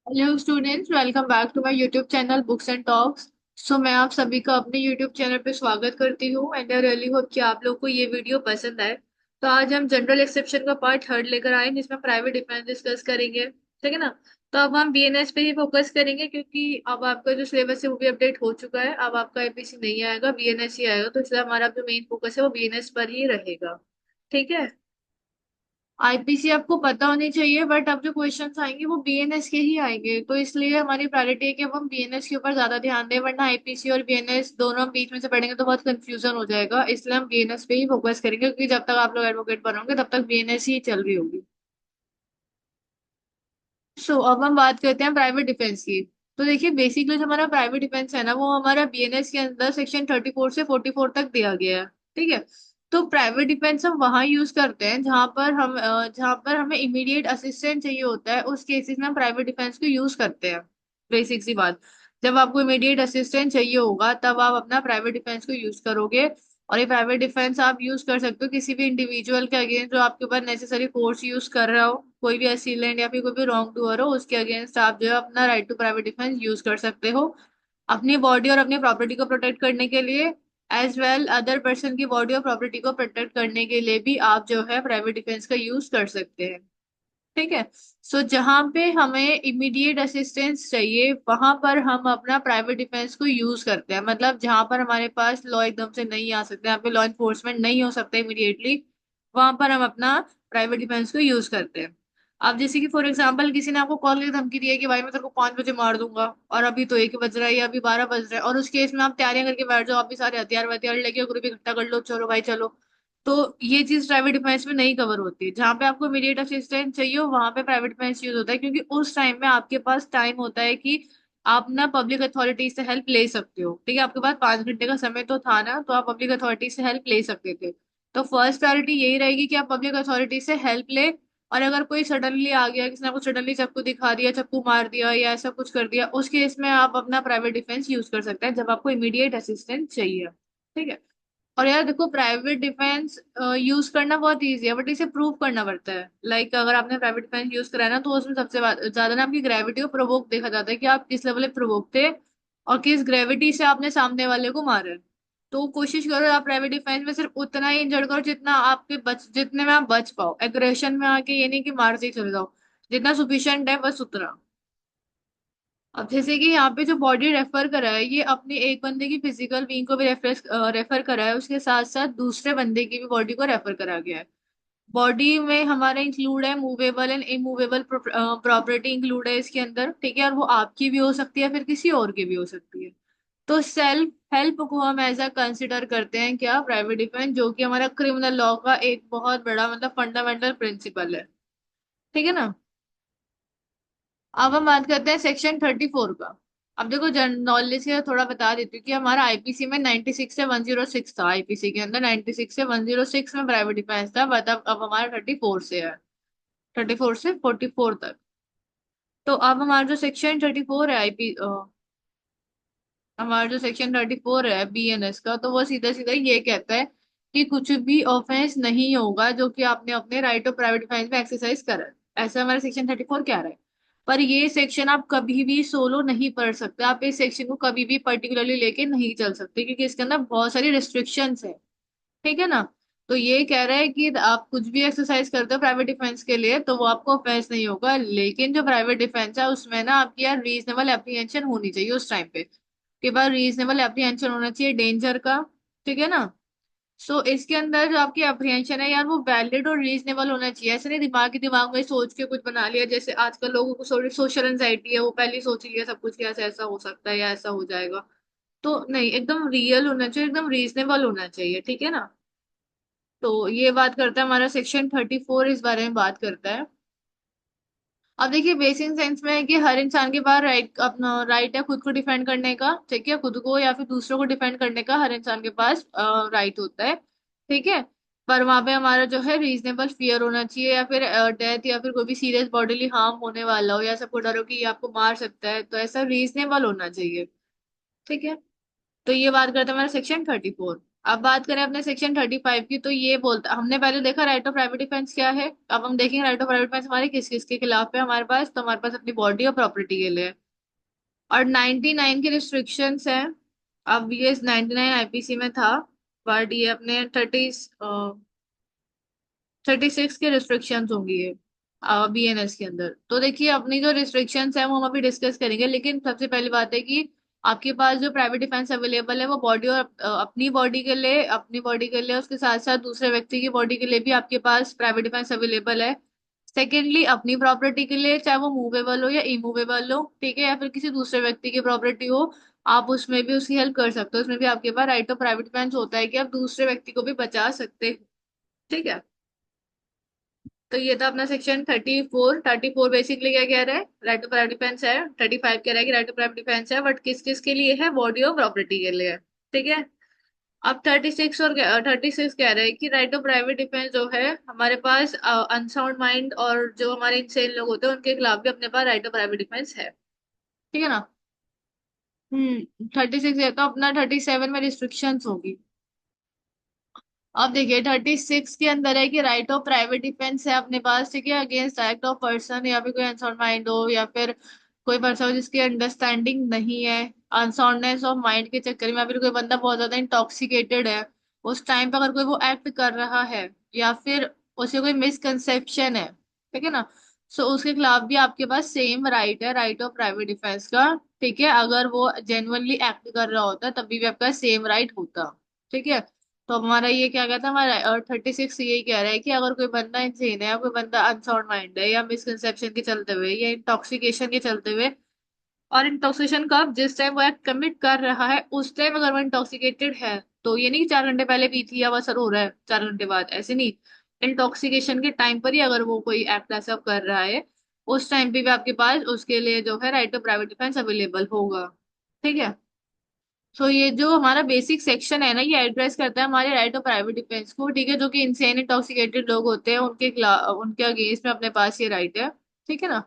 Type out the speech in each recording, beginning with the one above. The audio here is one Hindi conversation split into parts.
Hello students, welcome back to my YouTube channel books and talks. So मैं आप सभी का अपने यूट्यूब चैनल पे स्वागत करती हूँ एंड आई रियली होप कि आप लोग को ये वीडियो पसंद आए। तो आज हम जनरल एक्सेप्शन का पार्ट थर्ड लेकर आए जिसमें प्राइवेट डिफेंस डिस्कस करेंगे। ठीक है ना। तो अब हम बीएनएस पे ही फोकस करेंगे क्योंकि अब आपका जो सिलेबस है वो भी अपडेट हो चुका है। अब आपका आईपीसी नहीं आएगा, बीएनएस ही आएगा, तो इसलिए हमारा जो मेन फोकस है वो बीएनएस पर ही रहेगा। ठीक है। आईपीसी आपको पता होनी चाहिए, बट अब जो क्वेश्चंस आएंगे वो बीएनएस के ही आएंगे, तो इसलिए हमारी प्रायोरिटी है कि अब हम बीएनएस के ऊपर ज्यादा ध्यान दें, वरना आईपीसी और बीएनएस दोनों हम बीच में से पढ़ेंगे तो बहुत कंफ्यूजन हो जाएगा। इसलिए हम बीएनएस पे ही फोकस करेंगे क्योंकि जब तक आप लोग एडवोकेट बनोगे तब तक बीएनएस ही चल रही होगी। सो अब हम बात करते हैं प्राइवेट डिफेंस की। तो देखिए, बेसिकली जो हमारा प्राइवेट डिफेंस है ना, वो हमारा बीएनएस के अंदर सेक्शन 34 से 44 तक दिया गया है। ठीक है। तो प्राइवेट डिफेंस हम वहां यूज करते हैं जहां पर हमें इमीडिएट असिस्टेंट चाहिए होता है, उस केसेस में हम प्राइवेट डिफेंस को यूज करते हैं। बेसिक सी बात। जब आपको इमीडिएट असिस्टेंट चाहिए होगा तब आप अपना प्राइवेट डिफेंस को यूज करोगे। और ये प्राइवेट डिफेंस आप यूज कर सकते हो किसी भी इंडिविजुअल के अगेंस्ट जो आपके ऊपर नेसेसरी फोर्स यूज कर रहा हो, कोई भी असीलेंट या फिर कोई भी रॉन्ग डूअर हो, उसके अगेंस्ट आप जो है अपना right to private defence use कर सकते हो। अपनी बॉडी और अपनी प्रॉपर्टी को प्रोटेक्ट करने के लिए, एज वेल अदर पर्सन की बॉडी और प्रॉपर्टी को प्रोटेक्ट करने के लिए भी आप जो है प्राइवेट डिफेंस का यूज कर सकते हैं। ठीक है। सो जहां पे हमें इमीडिएट असिस्टेंस चाहिए वहां पर हम अपना प्राइवेट डिफेंस को यूज करते हैं। मतलब जहां पर हमारे पास लॉ एकदम से नहीं आ सकते, यहाँ पे लॉ इन्फोर्समेंट नहीं हो सकता इमीडिएटली, वहां पर हम अपना प्राइवेट डिफेंस को यूज करते हैं। अब जैसे कि फॉर एग्जांपल किसी ने आपको कॉल करके धमकी दी है कि भाई मैं तेरे को 5 बजे मार दूंगा, और अभी तो 1 बज रहा है या अभी 12 बज रहा है, और उस केस में आप तैयारियां करके बैठ जाओ, आप भी सारे हथियार वथियार लेके ग्रुप इकट्ठा कर लो, चलो भाई चलो। तो ये चीज प्राइवेट डिफेंस में नहीं कवर होती है। जहां पे आपको इमीडिएट असिस्टेंस चाहिए हो वहां पे प्राइवेट डिफेंस यूज होता है, क्योंकि उस टाइम में आपके पास टाइम होता है कि आप ना पब्लिक अथॉरिटी से हेल्प ले सकते हो। ठीक है, आपके पास 5 घंटे का समय तो था ना, तो आप पब्लिक अथॉरिटी से हेल्प ले सकते थे। तो फर्स्ट प्रायोरिटी यही रहेगी कि आप पब्लिक अथॉरिटी से हेल्प ले। और अगर कोई सडनली आ गया, किसी ने आपको सडनली चाकू दिखा दिया, चाकू मार दिया या ऐसा कुछ कर दिया, उस केस में आप अपना प्राइवेट डिफेंस यूज कर सकते हैं जब आपको इमीडिएट असिस्टेंस चाहिए। ठीक है। और यार देखो, प्राइवेट डिफेंस यूज करना बहुत इजी है, बट इसे प्रूव करना पड़ता है। लाइक अगर आपने प्राइवेट डिफेंस यूज करा है ना, तो उसमें सबसे ज्यादा ना आपकी ग्रेविटी को प्रोवोक देखा जाता है कि आप किस लेवल पे प्रोवोक थे और किस ग्रेविटी से आपने सामने वाले को मारा है। तो कोशिश करो आप प्राइवेट डिफेंस में सिर्फ उतना ही इंजर्ड करो जितने में आप बच पाओ। एग्रेशन में आके ये नहीं कि मारते ही चले जाओ, जितना सुफिशियंट है बस उतना। अब जैसे कि यहाँ पे जो बॉडी रेफर करा है, ये अपने एक बंदे की फिजिकल बीइंग को भी रेफर करा है, उसके साथ साथ दूसरे बंदे की भी बॉडी को रेफर करा गया है। बॉडी में हमारा इंक्लूड है movable and immovable property include है इसके अंदर। ठीक है, और वो आपकी भी हो सकती है फिर किसी और की भी हो सकती है। तो सेल्फ हेल्प को हम ऐसा कंसिडर करते हैं क्या, प्राइवेट डिफेंस, जो कि हमारा क्रिमिनल लॉ का एक बहुत बड़ा मतलब फंडामेंटल प्रिंसिपल है। ठीक है ना। अब हम बात करते हैं सेक्शन 34 का। अब देखो, जनरल नॉलेज के थोड़ा बता देती हूँ कि हमारा आईपीसी में 96 से 106 था। आईपीसी के अंदर 96 से 106 में प्राइवेट डिफेंस था, बट अब हमारा 34 से है। 34 से 44 तक। तो अब हमारा जो सेक्शन 34 है हमारा जो सेक्शन 34 है बीएनएस का, तो वो सीधा सीधा ये कहता है कि कुछ भी ऑफेंस नहीं होगा जो कि आपने अपने राइट ऑफ प्राइवेट डिफेंस में एक्सरसाइज करा है। ऐसा हमारा सेक्शन 34 कह रहा है। पर ये सेक्शन आप कभी भी सोलो नहीं पढ़ सकते, आप इस सेक्शन को कभी भी पर्टिकुलरली लेके नहीं चल सकते, क्योंकि इसके अंदर बहुत सारी रिस्ट्रिक्शंस है। ठीक है ना। तो ये कह रहा है कि आप कुछ भी एक्सरसाइज करते हो प्राइवेट डिफेंस के लिए तो वो आपको ऑफेंस नहीं होगा, लेकिन जो प्राइवेट डिफेंस है उसमें ना आपकी यार रीजनेबल एप्रीहेंशन होनी चाहिए उस टाइम पे। के बाद रीजनेबल एप्रीहेंशन होना चाहिए डेंजर का। ठीक है ना। सो इसके अंदर जो आपकी अप्रिहेंशन है यार, वो वैलिड और रीजनेबल होना चाहिए। ऐसे नहीं दिमाग ही दिमाग में सोच के कुछ बना लिया, जैसे आजकल लोगों को थोड़ी सोशल एंजाइटी है, वो पहले ही सोच लिया सब कुछ कि ऐसा ऐसा हो सकता है या ऐसा हो जाएगा। तो नहीं, एकदम रियल होना चाहिए, एकदम रीजनेबल होना चाहिए। ठीक है ना। तो ये बात करता है हमारा सेक्शन 34, इस बारे में बात करता है। अब देखिए, बेसिक सेंस में है कि हर इंसान के पास राइट, अपना राइट है खुद को डिफेंड करने का। ठीक है, खुद को या फिर दूसरों को डिफेंड करने का हर इंसान के पास राइट होता है। ठीक है। पर वहां पे हमारा जो है रीजनेबल फियर होना चाहिए, या फिर डेथ या फिर कोई भी सीरियस बॉडीली हार्म होने वाला हो, या सबको डर हो कि ये आपको मार सकता है, तो ऐसा रीजनेबल होना चाहिए। ठीक है। तो ये बात करते हैं हमारा सेक्शन 34। अब बात करें अपने सेक्शन 35 की, तो ये बोलता, हमने पहले देखा राइट ऑफ प्राइवेट डिफेंस क्या है, अब हम देखेंगे राइट ऑफ प्राइवेट डिफेंस हमारे किस किस के खिलाफ है हमारे पास। तो हमारे पास अपनी बॉडी और प्रॉपर्टी के लिए। और 99 की रिस्ट्रिक्शंस हैं। अब ये 99 आईपीसी में था, बट ये अपने 36 के रिस्ट्रिक्शंस होंगी ये बीएनएस के अंदर। तो देखिए अपनी जो रिस्ट्रिक्शंस है वो हम अभी डिस्कस करेंगे, लेकिन सबसे पहली बात है कि आपके पास जो प्राइवेट डिफेंस अवेलेबल है वो बॉडी और अपनी बॉडी के लिए, उसके साथ साथ दूसरे व्यक्ति की बॉडी के लिए भी आपके पास प्राइवेट डिफेंस अवेलेबल है। सेकेंडली अपनी प्रॉपर्टी के लिए, चाहे वो मूवेबल हो या इमूवेबल हो, ठीक है, या फिर किसी दूसरे व्यक्ति की प्रॉपर्टी हो, आप उसमें भी उसकी हेल्प कर सकते हो। उसमें भी आपके पास राइट ऑफ प्राइवेट डिफेंस होता है कि आप दूसरे व्यक्ति को भी बचा सकते हो। ठीक है। तो ये था अपना सेक्शन 34। 34 बेसिकली क्या कह रहा है, राइट टू प्राइवेट डिफेंस है। 35 कह रहा है कि राइट टू प्राइवेट डिफेंस है, बट किस किस के लिए है, बॉडी और प्रॉपर्टी के लिए। ठीक है। अब 36 और 36 कह रहा है कि राइट टू प्राइवेट डिफेंस जो है हमारे पास अनसाउंड माइंड और जो हमारे इंसेन लोग होते हैं उनके खिलाफ भी अपने पास राइट टू प्राइवेट डिफेंस है। ठीक है ना। 36 है, तो अपना 37 में रिस्ट्रिक्शंस होगी। अब देखिए 36 के अंदर है कि राइट ऑफ प्राइवेट डिफेंस है अपने पास, ठीक है, अगेंस्ट एक्ट ऑफ पर्सन, या फिर कोई अनसाउंड माइंड हो, या फिर कोई पर्सन हो जिसकी अंडरस्टैंडिंग नहीं है, अनसाउंडनेस ऑफ माइंड के चक्कर में, या फिर कोई बंदा बहुत ज्यादा इंटॉक्सिकेटेड है उस टाइम पर, अगर कोई वो एक्ट कर रहा है, या फिर उसे कोई मिसकंसेप्शन है, ठीक है ना, सो उसके खिलाफ भी आपके पास सेम राइट है, राइट ऑफ प्राइवेट डिफेंस का। ठीक है, अगर वो जेन्युइनली एक्ट कर रहा होता तभी भी आपका सेम राइट होता। ठीक है। तो अब हमारा ये क्या कहता है, हमारा और 36 यही कह रहा है कि अगर कोई बंदा इंसेन है, या कोई बंदा अनसाउंड माइंड है, या मिसकंसेप्शन के चलते हुए, या इंटॉक्सिकेशन के चलते हुए, और इंटॉक्सिकेशन कब, जिस टाइम वो एक्ट कमिट कर रहा है उस टाइम अगर वो इंटॉक्सिकेटेड है, तो ये नहीं कि 4 घंटे पहले पी थी अब असर हो रहा है 4 घंटे बाद, ऐसे नहीं। इंटॉक्सिकेशन के टाइम पर ही अगर वो कोई एक्ट ऐसा कर रहा है, उस टाइम पे भी आपके पास उसके लिए जो है right to private defence available होगा। ठीक है। सो ये जो हमारा बेसिक सेक्शन है ना, ये एड्रेस करता है हमारे राइट ऑफ प्राइवेट डिफेंस को, ठीक है, जो कि इंसेन इंटॉक्सिकेटेड लोग होते हैं उनके खिलाफ, उनके अगेंस्ट में अपने पास ये राइट है। ठीक है ना।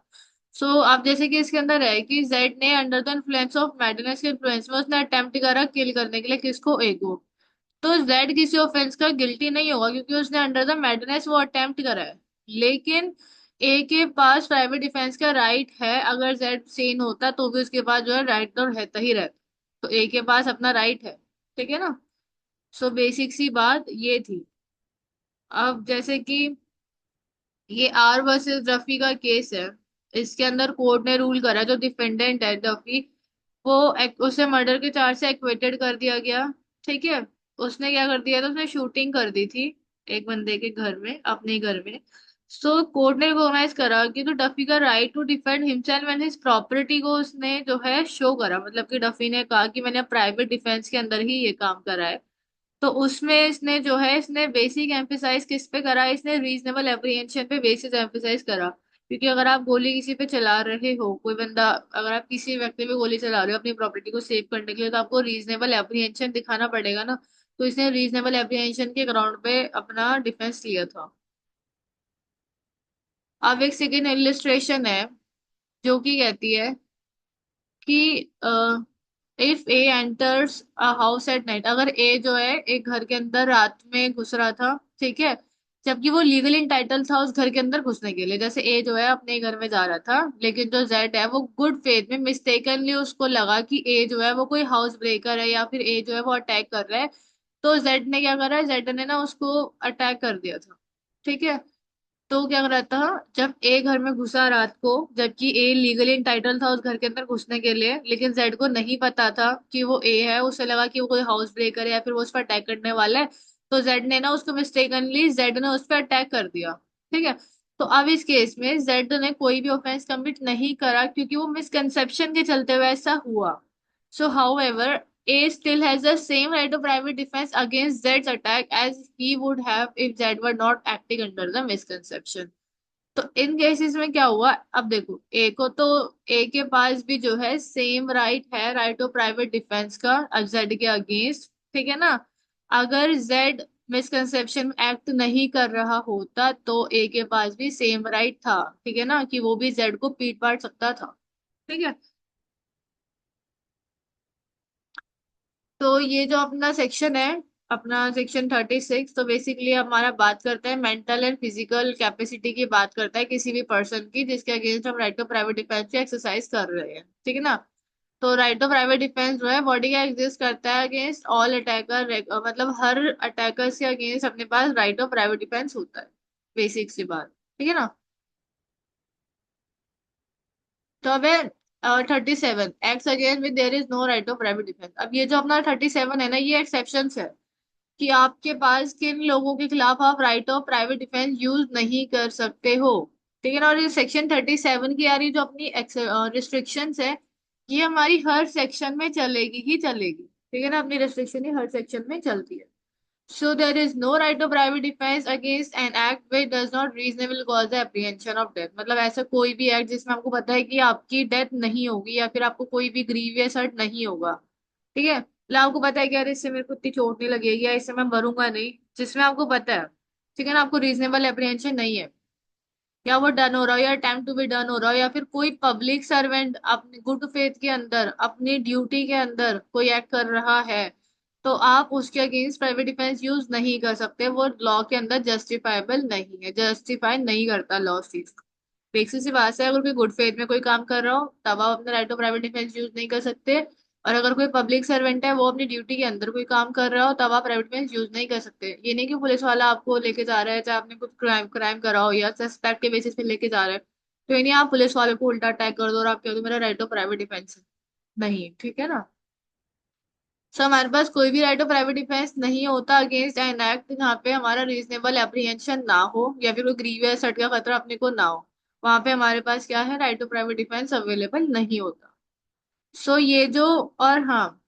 सो आप जैसे कि इसके अंदर है कि जेड ने under the influence of madness के इन्फ्लुएंस में उसने अटेम्प्ट करा किल करने के लिए किसको, ए को। तो जेड किसी ऑफेंस का गिल्टी नहीं होगा क्योंकि उसने अंडर द मैडनेस वो अटेम्प्ट करा है। लेकिन ए के पास प्राइवेट डिफेंस का राइट है, अगर जेड सेन होता तो भी उसके पास जो है राइट तो रहता ही रहता। तो ए के पास अपना राइट है। ठीक है ना। सो बेसिक सी बात ये थी। अब जैसे कि ये आर वर्सेस डफी का केस है, इसके अंदर कोर्ट ने रूल करा, जो डिफेंडेंट है डफी, वो उसे मर्डर के चार्ज से एक्विटेड कर दिया गया। ठीक है। उसने क्या कर दिया था, उसने शूटिंग कर दी थी एक बंदे के घर में, अपने ही घर में। सो कोर्ट ने रिकॉग्नाइज करा कि तो डफी का right to defend himself and his property को उसने जो है शो करा, मतलब कि डफी ने कहा कि मैंने प्राइवेट डिफेंस के अंदर ही ये काम करा है। तो उसमें इसने जो है, इसने बेसिक एम्फेसाइज किस पे करा, इसने रीजनेबल एप्रीहेंशन पे बेसिस एम्फेसाइज करा। क्योंकि अगर आप गोली किसी पे चला रहे हो, कोई बंदा, अगर आप किसी व्यक्ति पे गोली चला रहे हो अपनी प्रॉपर्टी को सेव करने के लिए, तो आपको रीजनेबल एप्रीहेंशन दिखाना पड़ेगा ना। तो इसने रीजनेबल एप्रीहेंशन के ग्राउंड पे अपना डिफेंस लिया था। अब एक सेकेंड इलिस्ट्रेशन है जो कि कहती है कि if A enters a house at night, अगर ए जो है एक घर के अंदर रात में घुस रहा था, ठीक है, जबकि वो लीगली इंटाइटल था उस घर के अंदर घुसने के लिए, जैसे ए जो है अपने घर में जा रहा था, लेकिन जो जेड है वो गुड फेथ में मिस्टेकनली उसको लगा कि ए जो है वो कोई हाउस ब्रेकर है, या फिर ए जो है वो अटैक कर रहा है। तो जेड ने क्या करा, जेड ने ना उसको अटैक कर दिया था। ठीक है। तो क्या कर रहा था, जब ए घर में घुसा रात को, जबकि ए लीगली इंटाइटल था उस घर के अंदर घुसने के लिए, लेकिन जेड को नहीं पता था कि वो ए है, उसे लगा कि वो कोई हाउस ब्रेकर है या फिर वो उस पर अटैक करने वाला है। तो जेड ने ना उसको मिस्टेकनली, जेड ने उस पर अटैक कर दिया। ठीक है। तो अब इस केस में जेड ने कोई भी ऑफेंस कमिट नहीं करा क्योंकि वो मिसकंसेप्शन के चलते हुए ऐसा हुआ। So, however, A still has the same right of private defense against Z's attack as he would have if Z were not acting under the misconception. तो इन केसेस में क्या हुआ, अब देखो ए को तो, ए के पास भी जो है सेम राइट है, राइट ऑफ प्राइवेट डिफेंस का जेड के अगेंस्ट। ठीक है ना। अगर जेड मिसकंसेप्शन एक्ट नहीं कर रहा होता तो ए के पास भी सेम राइट था, ठीक है ना, कि वो भी जेड को पीट पाट सकता था। ठीक है। तो ये जो अपना सेक्शन है अपना सेक्शन 36 तो बेसिकली हमारा बात करता है मेंटल एंड फिजिकल कैपेसिटी की, बात करता है किसी भी पर्सन की जिसके अगेंस्ट हम राइट टू प्राइवेट डिफेंस की एक्सरसाइज कर रहे हैं, ठीक है ना। तो राइट टू प्राइवेट डिफेंस जो है बॉडी का एग्जिस्ट करता है अगेंस्ट ऑल अटैकर, मतलब हर अटैकर के अगेंस्ट अपने पास राइट टू प्राइवेट डिफेंस होता है, बेसिक सी बात, ठीक है ना। तो अब है 37, acts against with there is no right to private defence. अब ये जो अपना 37 है ना, ये एक्सेप्शन है कि आपके पास किन लोगों के खिलाफ आप right of private defence use नहीं कर सकते हो, ठीक है ना। और ये सेक्शन 37 की आ रही जो अपनी रिस्ट्रिक्शंस है, ये हमारी हर सेक्शन में चलेगी ही चलेगी, ठीक है ना। अपनी रिस्ट्रिक्शन ही हर सेक्शन में चलती है। So there is no right to private defence against an act which does not reasonable cause the apprehension of death. मतलब ऐसा कोई भी एक्ट जिसमें आपको पता है कि आपकी डेथ नहीं होगी या फिर आपको कोई भी ग्रीवियस हर्ट नहीं होगा, ठीक है। मतलब आपको पता है कि यार इससे मेरे को इतनी चोट नहीं लगेगी या इससे मैं मरूंगा नहीं, जिसमें आपको पता है, ठीक है ना, आपको रीजनेबल एप्रीहेंशन नहीं है, या वो डन हो रहा हो या अटेम्प्ट टू बी डन हो रहा हो, या फिर कोई पब्लिक सर्वेंट अपनी गुड फेथ के अंदर अपनी ड्यूटी के अंदर कोई एक्ट कर रहा है, तो आप उसके अगेंस्ट प्राइवेट डिफेंस यूज नहीं कर सकते। वो लॉ के अंदर जस्टिफाइबल नहीं है, जस्टिफाई नहीं करता लॉ चीज। बेसिक सी बात है, अगर कोई गुड फेथ में कोई काम कर रहा हो तब आप अपने right of private defence use नहीं कर सकते। और अगर कोई पब्लिक सर्वेंट है, वो अपनी ड्यूटी के अंदर कोई काम कर रहा हो, तब आप प्राइवेट डिफेंस यूज नहीं कर सकते। ये नहीं कि पुलिस वाला आपको लेके जा रहा है, चाहे आपने कुछ क्राइम क्राइम करा हो या सस्पेक्ट के बेसिस पे लेके जा रहा है, तो ये नहीं आप पुलिस वाले को उल्टा अटैक कर दो और आप कह दो मेरा राइट ऑफ प्राइवेट डिफेंस है, नहीं, ठीक है ना। सो हमारे पास कोई भी राइट ऑफ प्राइवेट डिफेंस नहीं होता अगेंस्ट एन एक्ट जहाँ पे हमारा रीजनेबल एप्रीहेंशन ना हो या फिर कोई ग्रीवियस हर्ट का खतरा अपने को ना हो। वहां पे हमारे पास क्या है, right of private defence available नहीं होता। सो ये जो, और हाँ,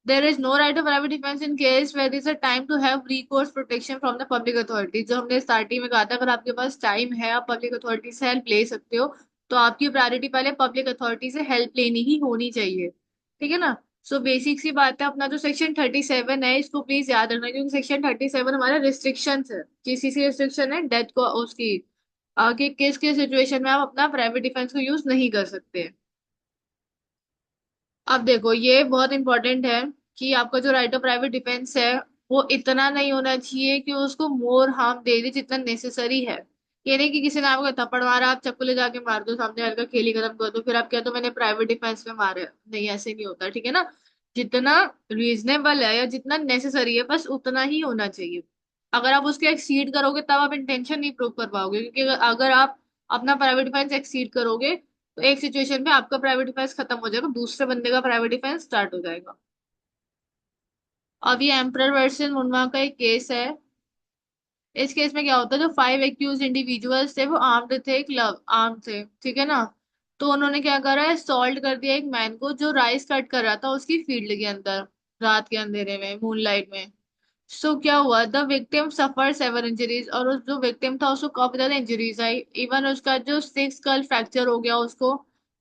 there is no right of private defence in case where is a time to have recourse protection from the public authority. जो हमने स्टार्टिंग में कहा था, अगर आपके पास टाइम है आप पब्लिक अथॉरिटी से हेल्प ले सकते हो, तो आपकी प्रायोरिटी पहले पब्लिक अथॉरिटी से हेल्प लेनी ही होनी चाहिए, ठीक है ना। सो बेसिक सी बात है, अपना जो सेक्शन 37 है इसको प्लीज याद रखना, क्योंकि सेक्शन 37 हमारा रिस्ट्रिक्शन है। किसी सी रिस्ट्रिक्शन है डेथ को उसकी, आगे किस किस सिचुएशन में आप अपना प्राइवेट डिफेंस को यूज नहीं कर सकते। अब देखो ये बहुत इंपॉर्टेंट है कि आपका जो राइट ऑफ प्राइवेट डिफेंस है वो इतना नहीं होना चाहिए कि उसको मोर हार्म दे दे जितना नेसेसरी है। ये नहीं कि किसी ने आपको थप्पड़ मारा आप चाकू ले जाके मार दो सामने वाले का, खेल ही खत्म कर दो, फिर आप कह दो मैंने प्राइवेट डिफेंस में मारा है। नहीं, ऐसे नहीं होता, ठीक है ना। जितना रीजनेबल है या जितना नेसेसरी है बस उतना ही होना चाहिए। अगर आप उसके एक्सीड करोगे तब आप इंटेंशन नहीं प्रूव कर पाओगे, क्योंकि अगर आप अपना प्राइवेट डिफेंस एक्सीड करोगे तो एक सिचुएशन में आपका प्राइवेट डिफेंस खत्म हो जाएगा, दूसरे बंदे का प्राइवेट डिफेंस स्टार्ट हो जाएगा। अब ये एम्परर वर्सेस मुनवा का एक केस है। इस केस में क्या होता है, जो 5 एक्यूज इंडिविजुअल्स थे वो आर्म्ड थे, क्लब आर्म थे, ठीक है ना। तो उन्होंने क्या करा है, सॉल्ट कर दिया एक मैन को जो राइस कट कर रहा था उसकी फील्ड के अंदर, रात के अंधेरे में, मूनलाइट में। सो क्या हुआ, the victim suffer severe injuries, और उस जो विक्टिम था उसको काफी ज्यादा इंजरीज आई, इवन उसका जो 6 स्कल फ्रैक्चर हो गया उसको,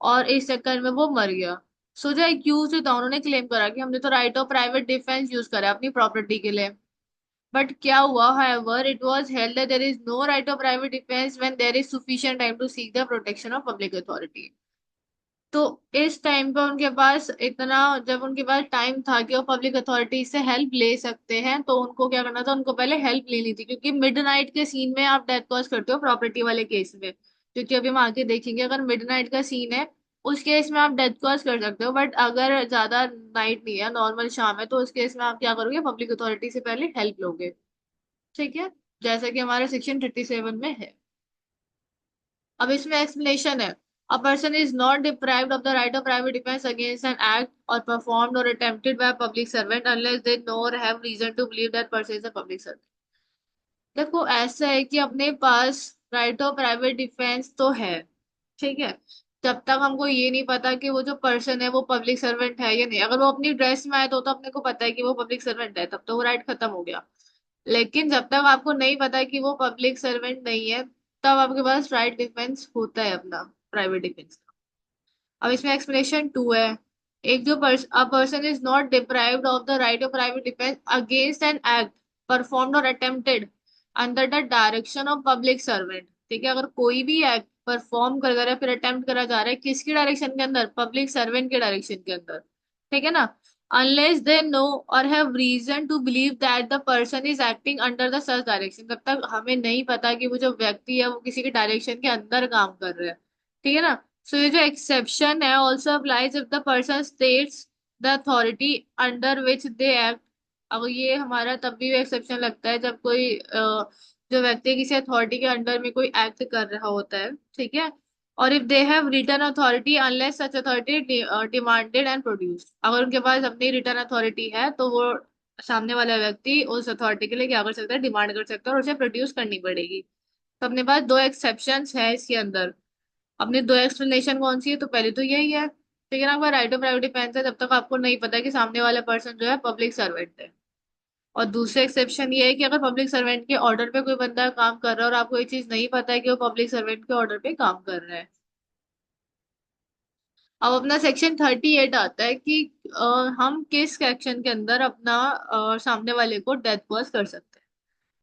और इस चक्कर में वो मर गया। सो जो एक्यूज था उन्होंने क्लेम करा कि हमने तो right of private defence use करा है अपनी प्रॉपर्टी के लिए। बट क्या हुआ, however it was held that there is no right of private defense when there is sufficient time to seek the protection of public authority। तो इस टाइम पे उनके पास इतना, जब उनके पास टाइम था कि वो पब्लिक अथॉरिटी से हेल्प ले सकते हैं, तो उनको क्या करना था, उनको पहले हेल्प लेनी थी, क्योंकि मिडनाइट के सीन में आप डेथ कॉज करते हो प्रॉपर्टी वाले केस में, क्योंकि अभी हम आगे देखेंगे अगर मिडनाइट का सीन है उस केस में आप डेथ कॉज कर सकते हो, बट अगर ज्यादा नाइट नहीं है, नॉर्मल शाम है, तो उस केस में आप क्या करोगे, पब्लिक अथॉरिटी से पहले हेल्प लोगे, ठीक है, जैसा कि हमारे सेक्शन 37 में है। अब इसमें एक्सप्लेनेशन है, a person is not deprived of the right of private defence against an act और परफॉर्म्ड और attempted by public servant unless they know और have reason to believe that person is a public servant. देखो ऐसा है कि अपने पास राइट ऑफ प्राइवेट डिफेंस तो है, ठीक है, जब तक हमको ये नहीं पता कि वो जो पर्सन है वो पब्लिक सर्वेंट है या नहीं। अगर वो अपनी ड्रेस में आए तो अपने को पता है कि वो पब्लिक सर्वेंट है, तब तो वो राइट खत्म हो गया। लेकिन जब तक आपको नहीं पता कि वो पब्लिक सर्वेंट नहीं है, तब आपके पास राइट डिफेंस होता है अपना, प्राइवेट डिफेंस। अब इसमें एक्सप्लेनेशन टू है, एक जो a person is not deprived of the right of private defence against an act performed और attempted under the direction of public servant, ठीक है। अगर कोई भी एक्ट परफॉर्म कर जा रहा है फिर अटेम्प्ट करा जा रहा है किसकी डायरेक्शन के अंदर, पब्लिक सर्वेंट के डायरेक्शन के अंदर, ठीक है ना। unless they know or have reason to believe that the person is acting under the such direction। तब तक हमें नहीं पता कि वो जो व्यक्ति है वो किसी के डायरेक्शन के अंदर काम कर रहा है। ठीक है ना। सो ये जो एक्सेप्शन है also applies if the person states the authority under which they act. अब ये हमारा तब भी एक्सेप्शन लगता है जब कोई जो व्यक्ति किसी अथॉरिटी के अंडर में कोई एक्ट कर रहा होता है। ठीक है। और if they have return authority unless such authority demanded and produced. अगर उनके पास अपनी रिटर्न अथॉरिटी है तो वो सामने वाला व्यक्ति उस अथॉरिटी के लिए क्या कर सकता है, डिमांड कर सकता है और उसे प्रोड्यूस करनी पड़ेगी। तो अपने पास दो एक्सेप्शंस है इसके अंदर। अपनी दो एक्सप्लेनेशन कौन सी है, तो पहले तो यही है। ठीक है ना। आपका राइट ऑफ प्राइवेट डिफेंस है जब तक आपको नहीं पता कि सामने वाला पर्सन जो है पब्लिक सर्वेंट है। और दूसरा एक्सेप्शन ये है कि अगर पब्लिक सर्वेंट के ऑर्डर पे कोई बंदा काम कर रहा है और आपको ये चीज नहीं पता है कि वो पब्लिक सर्वेंट के ऑर्डर पे काम कर रहा है। अब अपना सेक्शन 38 आता है कि हम किस सेक्शन के अंदर अपना सामने वाले को डेथ कॉज कर सकते हैं।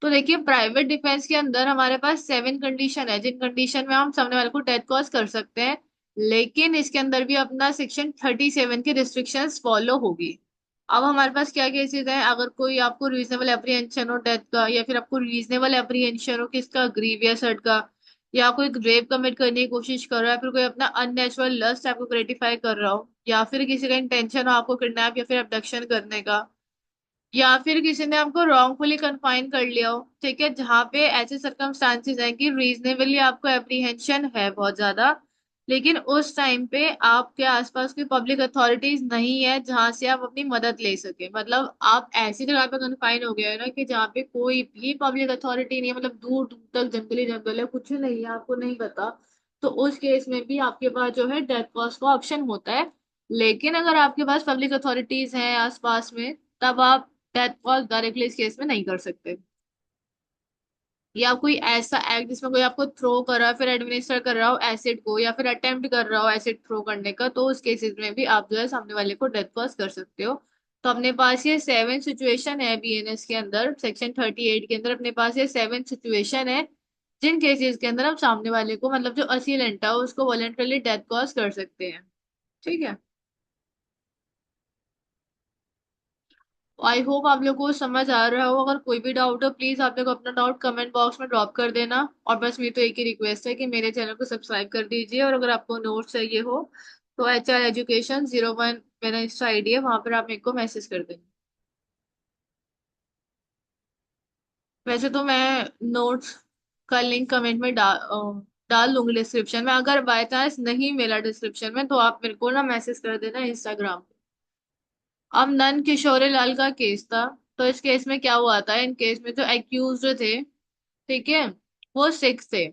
तो देखिए प्राइवेट डिफेंस के अंदर हमारे पास 7 कंडीशन है जिन कंडीशन में हम सामने वाले को डेथ कॉज कर सकते हैं। लेकिन इसके अंदर भी अपना सेक्शन 37 की रिस्ट्रिक्शंस फॉलो होगी। अब हमारे पास क्या केसेस हैं, अगर कोई आपको रीजनेबल एप्रीहेंशन हो डेथ का, या फिर आपको रीजनेबल एप्रीहेंशन हो किसका, ग्रीवियस हर्ट का, या कोई रेप कमिट करने की कोशिश कर रहा है, फिर कोई अपना अननेचुरल लस्ट आपको ग्रेटिफाई कर रहा हो, या फिर किसी का इंटेंशन हो आपको किडनैप या फिर अबडक्शन करने का, या फिर किसी ने आपको रॉन्गफुली कन्फाइन कर लिया हो। ठीक है। जहाँ पे ऐसे सर्कमस्टांसेस हैं कि रीजनेबली आपको एप्रीहेंशन है बहुत ज्यादा, लेकिन उस टाइम पे आपके आसपास कोई पब्लिक अथॉरिटीज नहीं है जहां से आप अपनी मदद ले सके। मतलब आप ऐसी जगह पे कन्फाइन हो गए हैं ना कि जहाँ पे कोई भी पब्लिक अथॉरिटी नहीं है, मतलब दूर दूर तक जंगली जंगल है, कुछ नहीं है, आपको नहीं पता। तो उस केस में भी आपके पास जो है डेथ कॉज का ऑप्शन होता है। लेकिन अगर आपके पास पब्लिक अथॉरिटीज हैं आसपास में, तब आप डेथ कॉज डायरेक्टली इस केस में नहीं कर सकते। या कोई ऐसा एक्ट जिसमें कोई आपको थ्रो कर रहा है, फिर एडमिनिस्टर कर रहा हो एसिड को, या फिर अटेम्प्ट कर रहा हो एसिड थ्रो करने का, तो उस केसेस में भी आप जो है सामने वाले को डेथ कॉज कर सकते हो। तो अपने पास ये 7 सिचुएशन है बीएनएस के अंदर, सेक्शन 38 के अंदर अपने पास ये 7 सिचुएशन है जिन केसेस के अंदर हम सामने वाले को, मतलब जो असीलेंट है उसको वॉलेंटरली डेथ कॉज कर सकते हैं। ठीक है। आई होप आप लोग को समझ आ रहा हो। अगर कोई भी डाउट हो प्लीज आप लोग अपना डाउट कमेंट बॉक्स में ड्रॉप कर देना। और बस मेरी तो एक ही रिक्वेस्ट है कि मेरे चैनल को सब्सक्राइब कर दीजिए, और अगर आपको नोट्स चाहिए हो तो HR Education 01 मेरा इंस्टा आईडी है, वहां पर आप मेरे को मैसेज कर देंगे। वैसे तो मैं नोट्स का लिंक कमेंट में डाल दूंगी डिस्क्रिप्शन में। अगर बाय चांस नहीं मिला डिस्क्रिप्शन में तो आप मेरे को ना मैसेज कर देना इंस्टाग्राम पे। अब नंद किशोरी लाल का केस था। तो इस केस में क्या हुआ था, इन केस में जो एक्यूज थे, ठीक है, वो सिख थे।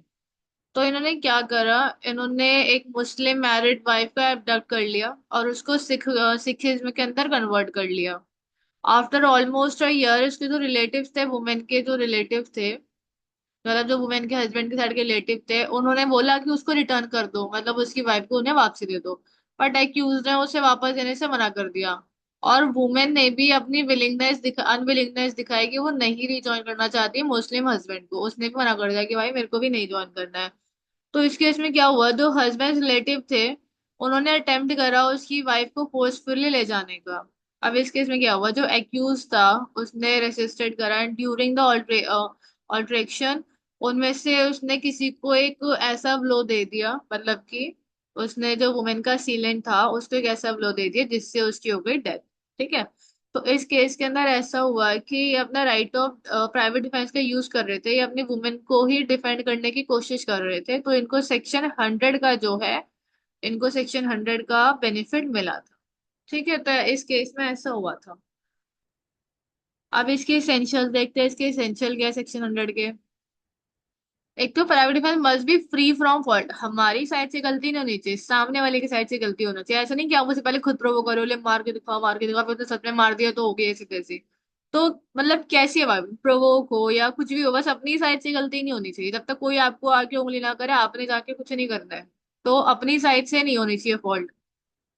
तो इन्होंने क्या करा, इन्होंने एक मुस्लिम मैरिड वाइफ को अबडक्ट कर लिया और उसको सिखिज्म के अंदर कन्वर्ट कर लिया। आफ्टर ऑलमोस्ट अ ईयर उसके जो रिलेटिव्स थे, वुमेन के जो रिलेटिव थे, मतलब जो वुमेन के हस्बैंड के साइड के रिलेटिव थे, उन्होंने बोला कि उसको रिटर्न कर दो, मतलब उसकी वाइफ को उन्हें वापसी दे दो। बट एक्यूज ने उसे वापस देने से मना कर दिया। और वुमेन ने भी अपनी अनविलिंगनेस दिखाई कि वो नहीं रिजॉइन करना चाहती मुस्लिम हस्बैंड को। उसने भी मना कर दिया कि भाई मेरे को भी नहीं ज्वाइन करना है। तो इस केस में क्या हुआ, जो हस्बैंड रिलेटिव थे उन्होंने अटेम्प्ट करा उसकी वाइफ को फोर्सफुली ले जाने का। अब इस केस में क्या हुआ, जो एक्यूज था उसने रेसिस्टेड करा एंड ड्यूरिंग द ऑल्ट्रेक्शन उनमें से उसने किसी को एक ऐसा ब्लो दे दिया, मतलब कि उसने जो वुमेन का सीलेंट था उसको एक ऐसा ब्लो दे दिया जिससे उसकी हो गई डेथ। ठीक है। तो इस केस के अंदर ऐसा हुआ कि ये अपना राइट ऑफ प्राइवेट डिफेंस का यूज कर रहे थे, ये अपनी वुमेन को ही डिफेंड करने की कोशिश कर रहे थे, तो इनको सेक्शन 100 का जो है, इनको सेक्शन 100 का बेनिफिट मिला था। ठीक है। तो इस केस में ऐसा हुआ था। अब इसके एसेंशियल देखते हैं, इसके एसेंशियल क्या है सेक्शन 100 के। एक तो private defence must be free from fault. हमारी साइड से गलती नहीं होनी चाहिए, सामने वाले की साइड से गलती होना चाहिए। ऐसा नहीं कि आप उसे पहले खुद प्रोवोक करो, ले मार के दिखाओ, फिर तो सच में मार दिया तो हो गई ऐसी तैसी। तो मतलब कैसी है, प्रोवोक हो या कुछ भी हो, बस अपनी साइड से गलती नहीं होनी चाहिए। जब तक कोई आपको आके उंगली ना करे आपने जाके कुछ नहीं करना है। तो अपनी साइड से नहीं होनी चाहिए फॉल्ट।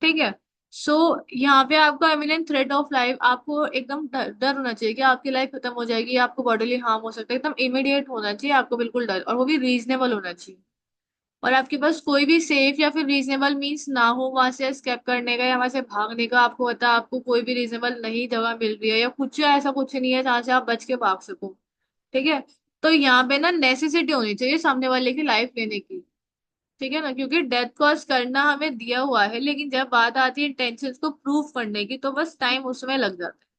ठीक है। सो यहाँ पे आपको इमिनेंट थ्रेट ऑफ लाइफ, आपको एकदम डर होना चाहिए कि आपकी लाइफ खत्म हो जाएगी या आपको बॉडीली हार्म हो सकता है, एकदम इमीडिएट होना चाहिए आपको, बिल्कुल डर, और वो भी रीजनेबल होना चाहिए। और आपके पास कोई भी सेफ या फिर रीजनेबल मीन्स ना हो वहां से एस्केप करने का या वहां से भागने का, आपको पता है आपको कोई भी रीजनेबल नहीं जगह मिल रही है या कुछ ऐसा कुछ नहीं है जहां से आप बच के भाग सको। ठीक है। तो यहाँ पे ना नेसेसिटी होनी चाहिए सामने वाले की लाइफ लेने की। ठीक है ना, क्योंकि डेथ कॉज करना हमें दिया हुआ है, लेकिन जब बात आती है इंटेंशंस को प्रूव करने की तो बस टाइम उसमें लग जाता है।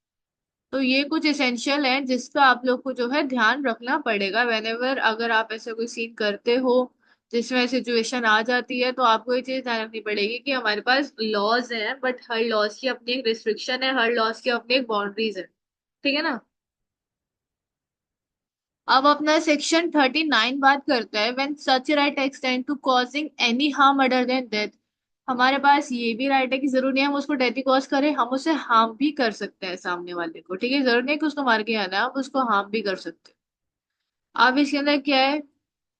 तो ये कुछ इसेंशियल है जिसका आप लोग को जो है ध्यान रखना पड़ेगा वेनेवर अगर आप ऐसे कोई सीन करते हो जिसमें सिचुएशन आ जाती है, तो आपको ये चीज ध्यान रखनी पड़ेगी कि हमारे पास लॉज हैं, बट हर लॉज की अपनी एक रिस्ट्रिक्शन है, हर लॉज की अपनी एक बाउंड्रीज है। ठीक है ना। अब अपना सेक्शन 39 बात करता है when such right extend to causing any harm other than death. हमारे पास ये भी राइट है कि जरूर नहीं हम उसको डेथ ही कॉज करें, हम उसे हार्म भी कर सकते हैं सामने वाले को। ठीक है, जरूर नहीं कि उसको मार के आना है, हम उसको हार्म भी कर सकते हैं। अब इसके अंदर क्या है,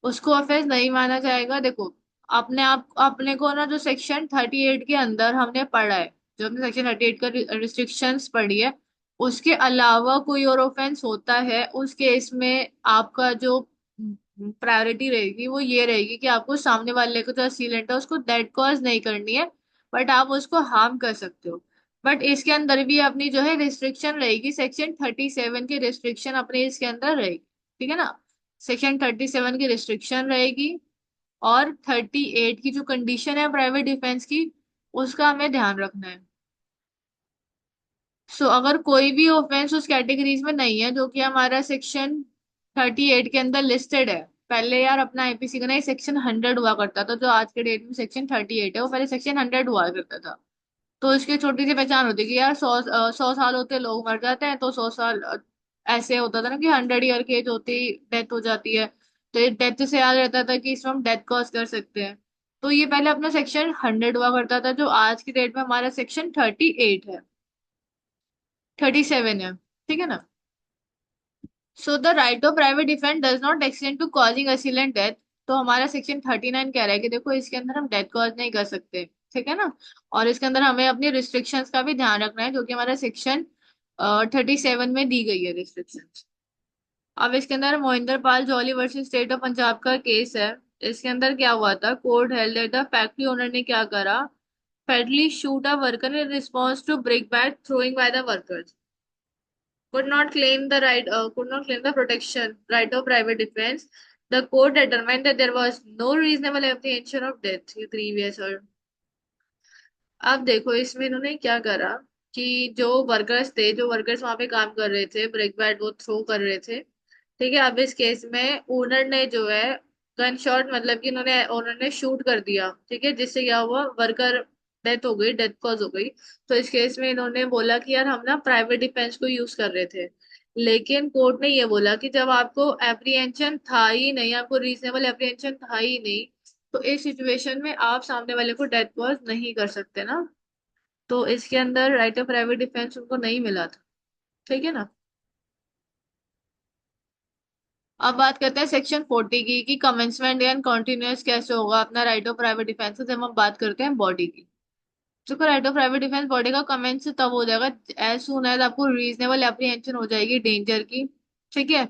उसको ऑफेंस नहीं माना जाएगा। देखो, अपने को ना जो सेक्शन 38 के अंदर हमने पढ़ा है, जो हमने सेक्शन 38 का रिस्ट्रिक्शंस पढ़ी है, उसके अलावा कोई और ऑफेंस होता है उस केस में आपका जो प्रायोरिटी रहेगी वो ये रहेगी कि आपको सामने वाले को जो असीलेंट है उसको डेड कॉज नहीं करनी है, बट आप उसको हार्म कर सकते हो। बट इसके अंदर भी अपनी जो है रिस्ट्रिक्शन रहेगी, सेक्शन 37 की रिस्ट्रिक्शन अपने इसके अंदर रहेगी। ठीक है ना। सेक्शन 37 की रिस्ट्रिक्शन रहेगी और 38 की जो कंडीशन है प्राइवेट डिफेंस की उसका हमें ध्यान रखना है। सो अगर कोई भी ऑफेंस उस कैटेगरीज में नहीं है जो कि हमारा सेक्शन 38 के अंदर लिस्टेड है। पहले यार अपना आईपीसी का ना सेक्शन 100 हुआ करता था, जो आज के डेट में सेक्शन 38 है वो पहले सेक्शन 100 हुआ करता था। तो इसकी छोटी सी पहचान होती है कि यार 100 साल होते लोग मर जाते हैं, तो 100 साल ऐसे होता था ना कि 100 ईयर की एज होती डेथ हो जाती है। तो ये डेथ से याद रहता था कि इसमें हम डेथ कॉज कर सकते हैं। तो ये पहले अपना सेक्शन 100 हुआ करता था, जो आज की डेट में हमारा सेक्शन 38 है, 37 है। ठीक है ना। So the right of private defence does not extend to causing assailant death. तो हमारा सेक्शन 39 कह रहा है कि देखो इसके अंदर हम डेथ कॉज नहीं कर सकते। ठीक है ना। और इसके अंदर हमें अपनी रिस्ट्रिक्शंस का भी ध्यान रखना है जो कि हमारा सेक्शन 37 में दी गई है रिस्ट्रिक्शंस। अब इसके अंदर Mohinder Pal Jolly versus state of Punjab का केस है। इसके अंदर क्या हुआ था, court held that the factory owner ने क्या करा, fatally shoot a worker in response to brickbat throwing by the workers, could not claim the protection right of private defense. The court determined that there was no reasonable apprehension of death grievous or। अब देखो इसमें इन्होंने क्या करा कि जो वर्कर्स वहां पे काम कर रहे थे, ब्रेक बैट वो थ्रो कर रहे थे। ठीक है। अब इस केस में ओनर ने जो है गन शॉट, मतलब कि उन्होंने ओनर ने शूट कर दिया। ठीक है, जिससे क्या हुआ, वर्कर डेथ हो गई, डेथ कॉज हो गई। तो इस केस में इन्होंने बोला कि यार हम ना प्राइवेट डिफेंस को यूज कर रहे थे। लेकिन कोर्ट ने ये बोला कि जब आपको एप्रीहेंशन था ही नहीं, आपको रीजनेबल एप्रीहेंशन था ही नहीं, तो इस सिचुएशन में आप सामने वाले को डेथ कॉज नहीं कर सकते ना। तो इसके अंदर राइट ऑफ प्राइवेट डिफेंस उनको नहीं मिला था। ठीक है ना। अब बात करते हैं सेक्शन 40 की कि कमेंसमेंट एंड कंटिन्यूअस कैसे होगा अपना राइट ऑफ प्राइवेट डिफेंस, जब हम बात करते हैं बॉडी की। देखो, right of private defence body का कमेंस तब हो जाएगा एज सुन एज आपको रीजनेबल एप्रीहेंशन हो जाएगी डेंजर की। ठीक है।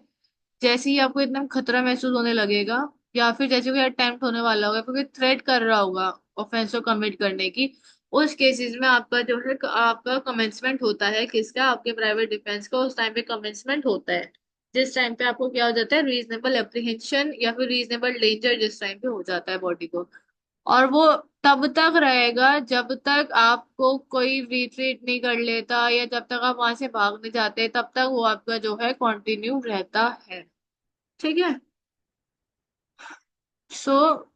जैसे ही आपको एकदम खतरा महसूस होने लगेगा, या फिर जैसे कोई अटेम्प्ट होने वाला होगा, क्योंकि थ्रेट कर रहा होगा ऑफेंस को कमिट करने की, उस केसेस में आपका जो है आपका कमेंसमेंट होता है, किसका, आपके प्राइवेट डिफेंस का उस टाइम पे कमेंसमेंट होता है। जिस टाइम पे आपको क्या हो जाता है, रीजनेबल एप्रीहेंशन या फिर रीजनेबल डेंजर जिस टाइम पे हो जाता है बॉडी को। और वो तब तक रहेगा जब तक आपको कोई रिट्रीट नहीं कर लेता या जब तक आप वहां से भाग नहीं जाते, तब तक वो आपका जो है कंटिन्यू रहता है। ठीक है। सो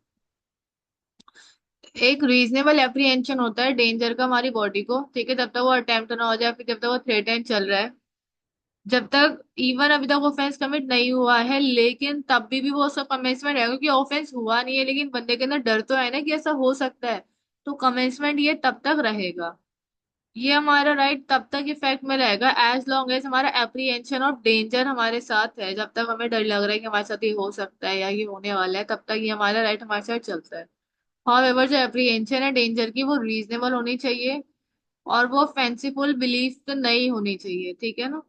एक रीजनेबल एप्रीहेंशन होता है डेंजर का हमारी बॉडी को। ठीक है, जब तक वो अटेम्प्ट ना हो जाए, फिर जब तक वो थ्रेटन चल रहा है, जब तक इवन अभी तक ऑफेंस कमिट नहीं हुआ है, लेकिन तब भी वो उसका कमेंसमेंट है, क्योंकि ऑफेंस हुआ नहीं है लेकिन बंदे के अंदर डर तो है ना कि ऐसा हो सकता है। तो कमेंसमेंट ये तब तक रहेगा। ये हमारा राइट तब तक इफेक्ट में रहेगा एज लॉन्ग एज हमारा एप्रीहेंशन ऑफ डेंजर हमारे साथ है। जब तक हमें डर लग रहा है कि हमारे साथ ये हो सकता है या ये होने वाला है, तब तक ये हमारा राइट हमारे साथ चलता है। हाउएवर जो एप्रीहेंशन है डेंजर की वो रीजनेबल होनी चाहिए और वो फैंसीफुल बिलीफ तो नहीं होनी चाहिए। ठीक है ना।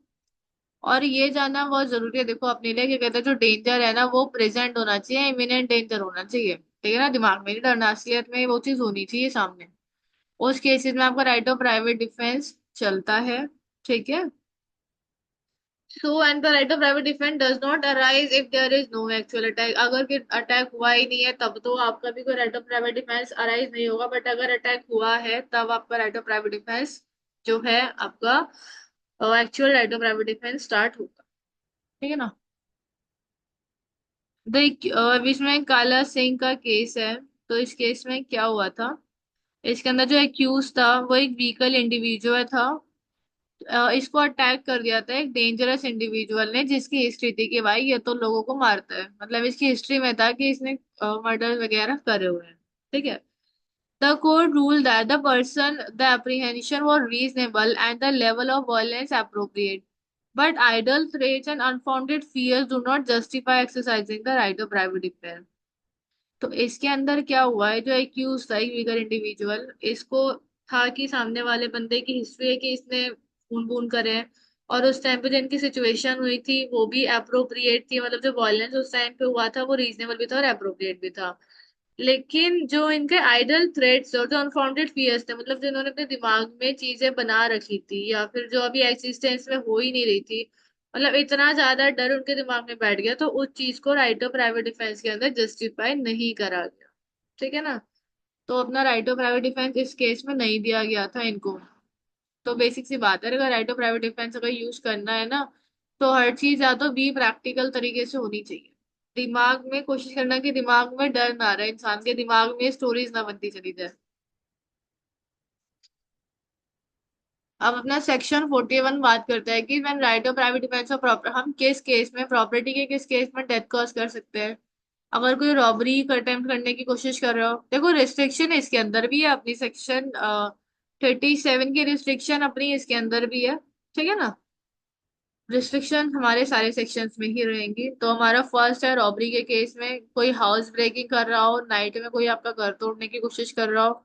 और ये जानना बहुत जरूरी है देखो अपने लिए, कि कहते हैं जो डेंजर है ना वो प्रेजेंट होना चाहिए, इमिनेंट डेंजर होना चाहिए। ठीक है ना, दिमाग में नहीं डरना, असलियत में वो चीज होनी चाहिए सामने। उस केसेस में आपका राइट ऑफ प्राइवेट डिफेंस चलता है। ठीक है। So and the right of private defence does not arise if there is no actual attack. अगर कि अटैक हुआ ही नहीं है तब तो आपका भी कोई right of private defence arise नहीं होगा, बट अगर अटैक हुआ है तब आपका राइट ऑफ प्राइवेट डिफेंस जो है आपका actual right of private defence start होगा। ठीक है ना। देख इसमें काला सिंह का केस है। तो इस केस में क्या हुआ था, इसके अंदर जो एक्यूज था वो एक व्हीकल इंडिविजुअल था। इसको अटैक कर दिया था एक डेंजरस इंडिविजुअल ने, जिसकी हिस्ट्री थी कि भाई ये तो लोगों को मारता है, मतलब इसकी हिस्ट्री में था कि इसने मर्डर वगैरह करे हुए हैं। ठीक है। The court rule that the person the apprehension was reasonable and the level of violence appropriate, but idle threats and unfounded fears do not justify exercising the right of private defense। तो इसके अंदर क्या हुआ है, जो एक्यूज था एक वीगर इंडिविजुअल, इसको था कि सामने वाले बंदे की हिस्ट्री है कि इसने खून वून करे हैं, और उस टाइम पे जो इनकी सिचुएशन हुई थी वो भी अप्रोप्रिएट थी, मतलब जो वायलेंस उस टाइम पे हुआ था वो रीजनेबल भी था और अप्रोप्रिएट भी था। लेकिन जो इनके आइडल थ्रेट्स और जो अनफाउंडेड फियर्स थे, मतलब जो इन्होंने अपने दिमाग में चीजें बना रखी थी या फिर जो अभी एग्जिस्टेंस में हो ही नहीं रही थी, मतलब इतना ज्यादा डर उनके दिमाग में बैठ गया, तो उस चीज को राइट ऑफ प्राइवेट डिफेंस के अंदर जस्टिफाई नहीं करा गया। ठीक है ना। तो अपना राइट ऑफ प्राइवेट डिफेंस इस केस में नहीं दिया गया था इनको। तो बेसिक सी बात है, अगर राइट ऑफ प्राइवेट डिफेंस अगर यूज करना है ना, तो हर चीज या तो बी प्रैक्टिकल तरीके से होनी चाहिए। दिमाग में कोशिश करना कि दिमाग में डर ना रहे, इंसान के दिमाग में स्टोरीज ना बनती चली जाए। अब अपना सेक्शन 41 बात करता है कि when right of private defence of proper, हम किस केस में प्रॉपर्टी के किस केस में डेथ कॉज कर सकते हैं। अगर कोई रॉबरी का अटेम्प्ट करने की कोशिश कर रहे हो, देखो रिस्ट्रिक्शन इसके अंदर भी है अपनी, सेक्शन 37 की रिस्ट्रिक्शन अपनी इसके अंदर भी है। ठीक है ना। रिस्ट्रिक्शन हमारे सारे सेक्शंस में ही रहेंगी। तो हमारा फर्स्ट है, रॉबरी के केस में कोई हाउस ब्रेकिंग कर रहा हो, नाइट में कोई आपका घर तोड़ने की कोशिश कर रहा हो।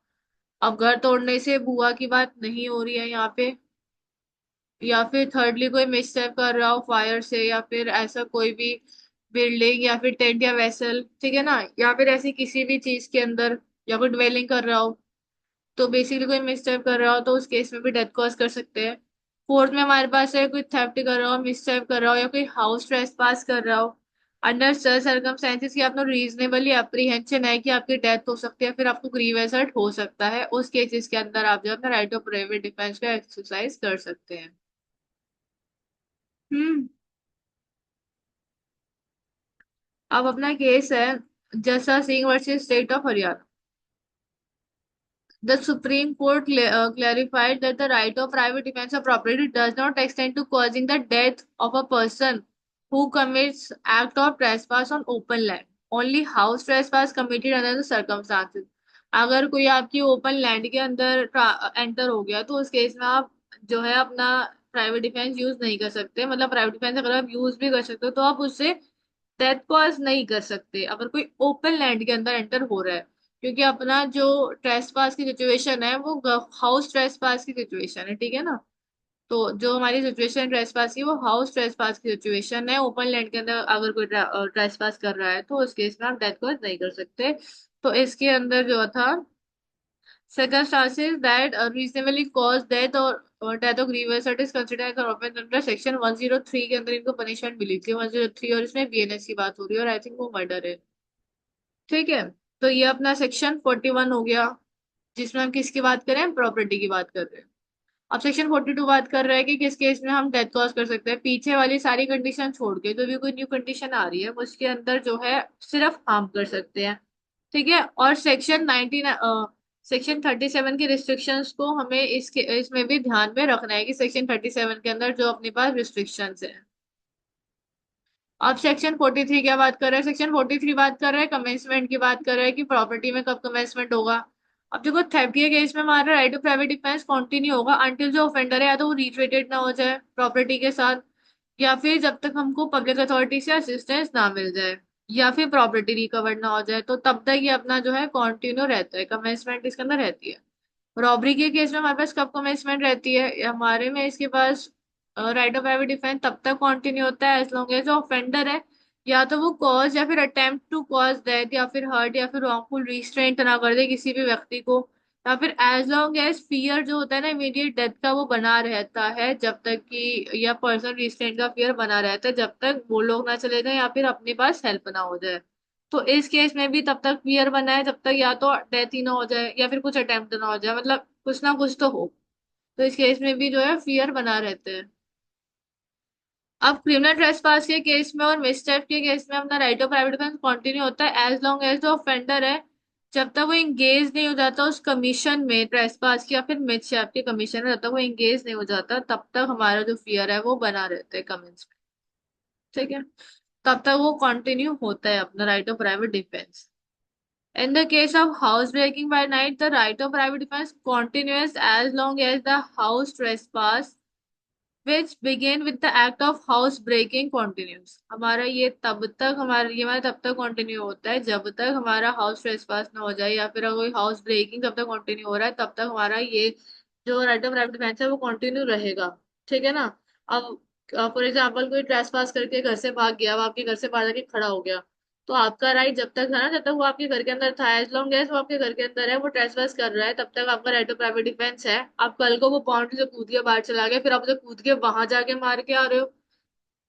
अब घर तोड़ने से बुआ की बात नहीं हो रही है यहाँ पे। या फिर थर्डली कोई मिसटेप कर रहा हो फायर से, या फिर ऐसा कोई भी बिल्डिंग या फिर टेंट या वेसल, ठीक है ना, या फिर ऐसी किसी भी चीज के अंदर, या कोई ड्वेलिंग कर रहा हो, तो बेसिकली कोई मिसटेप कर रहा हो तो उस केस में भी डेथ कॉज कर सकते हैं। फोर्थ में हमारे पास है कोई थेफ्ट कर रहा हो, मिसटेप कर रहा हो, या कोई हाउस ट्रेसपास कर रहा हो अंडर सच सर्कमस्टेंसेस की आपको रीजनेबली अप्रीहेंशन है कि आपकी डेथ हो सकती है, फिर आपको ग्रीवेंस हर्ट हो सकता है, उस केसेस के अंदर आप जो है अपना राइट ऑफ प्राइवेट डिफेंस का एक्सरसाइज कर सकते हैं। हम्म। अब अपना केस है जसा Singh versus state of Haryana. The Supreme Court clarified that the right of private defense of property does not extend to causing the death of a person who commits act of trespass on open land. Only house trespass committed under the circumstances। अगर कोई आपकी ओपन लैंड के अंदर एंटर हो गया तो उस केस में आप जो है अपना प्राइवेट डिफेंस यूज नहीं कर सकते, मतलब प्राइवेट डिफेंस अगर आप यूज भी कर सकते हो तो आप उससे डेथ कॉज नहीं कर सकते अगर कोई ओपन लैंड के अंदर एंटर हो रहा है। क्योंकि अपना जो ट्रेसपास की सिचुएशन है वो हाउस ट्रेसपास की सिचुएशन है। ठीक है ना। तो जो हमारी सिचुएशन ट्रेसपास की वो हाउस ट्रेसपास की सिचुएशन है, ओपन लैंड के अंदर अगर कोई ट्रेसपास कर रहा है तो उस केस में आप डेथ कॉज नहीं कर सकते। तो इसके अंदर जो था circumstances that reasonably cause death or death of grievous hurt is considered as an offense under section 103 के अंदर इनको पनिशमेंट मिली थी 103, और इसमें बीएनएस की बात हो रही है और आई थिंक वो मर्डर है। ठीक है। तो ये अपना सेक्शन 41 हो गया, जिसमें हम किसकी बात करें, प्रॉपर्टी की बात कर रहे हैं। अब सेक्शन 42 बात कर रहा है कि किस केस में हम डेथ कॉज कर सकते हैं, पीछे वाली सारी कंडीशन छोड़ के जो भी कोई न्यू कंडीशन आ रही है उसके अंदर जो है सिर्फ हार्म कर सकते हैं। ठीक है। और सेक्शन 37 की रिस्ट्रिक्शंस को हमें इसके इसमें भी ध्यान में रखना है कि सेक्शन 37 के अंदर जो अपने पास रिस्ट्रिक्शंस है। अब सेक्शन 43 क्या बात कर रहा है, सेक्शन 43 बात कर रहा है कमेंसमेंट की, बात कर रहा है कि प्रॉपर्टी में कब कमेंसमेंट होगा। अब देखो थेफ्ट के केस में हमारा right to private defence continue होगा अंटिल जो ऑफेंडर है या तो वो रिट्रीटेड ना हो जाए प्रॉपर्टी के साथ, या फिर जब तक हमको पब्लिक अथॉरिटी से असिस्टेंस ना मिल जाए, या फिर प्रॉपर्टी रिकवर ना हो जाए, तो तब तक ये अपना जो है कंटिन्यू रहता है, कमेंसमेंट इसके अंदर रहती है। रॉबरी के केस में हमारे पास कब कमेंसमेंट रहती है, हमारे में इसके पास राइट ऑफ प्राइवेट डिफेंस तब तक कंटिन्यू होता है एज लॉन्ग एज जो ऑफेंडर है या तो वो कॉज या फिर अटेम्प्ट टू कॉज डेथ या फिर हर्ट या फिर रॉन्गफुल रिस्ट्रेंट ना कर दे किसी भी व्यक्ति को, या फिर एज लॉन्ग एज फियर जो होता है ना इमीडिएट डेथ का वो बना रहता है जब तक कि, या पर्सनल रिस्ट्रेंट का फियर बना रहता है जब तक वो लोग ना चले जाए या फिर अपने पास हेल्प ना हो जाए। तो इस केस में भी तब तक फियर बना है जब तक या तो डेथ ही ना हो जाए या फिर कुछ अटेम्प्ट ना हो जाए, मतलब कुछ ना कुछ तो हो। तो इस केस में भी जो है फियर बना रहते हैं। अब क्रिमिनल ट्रेसपास के केस में और मिसस्टेप के केस में अपना right of private defence continue होता है एज लॉन्ग एज जो ऑफेंडर है, जब तक वो इंगेज नहीं हो जाता उस कमीशन में ट्रेसपास की या फिर मिसस्टेप के कमीशन में, जब तक वो इंगेज नहीं हो जाता तब तक हमारा जो फियर है वो बना रहता है कमेंट्स में। ठीक है, तब तक वो कंटिन्यू होता है अपना right of private defence. In the case of house breaking by night, the right of private defense continues as long as the house trespass which begin with the act of house breaking continues। हमारा ये तब तक हमारा ये हमारा तब तक कंटिन्यू होता है जब तक हमारा हाउस ट्रेसपास ना हो जाए, या फिर अगर कोई हाउस ब्रेकिंग जब तक कंटिन्यू हो रहा है तब तक हमारा ये जो राइट ऑफ प्राइवेट डिफेंस है वो कंटिन्यू रहेगा। ठीक है ना। अब फॉर एग्जाम्पल कोई ट्रेसपास करके घर से भाग गया, वो आपके घर से बाहर जाके खड़ा हो गया, तो आपका राइट जब तक था ना, जब तक वो आपके घर के अंदर था, एज लॉन्ग एज वो आपके घर के अंदर है, वो ट्रेसपास कर रहा है, तब तक आपका राइट ऑफ प्राइवेट डिफेंस है। आप कल को वो बाउंड्री से कूद के बाहर चला गया, फिर आप उसे कूद के वहां जाके मार के आ रहे हो,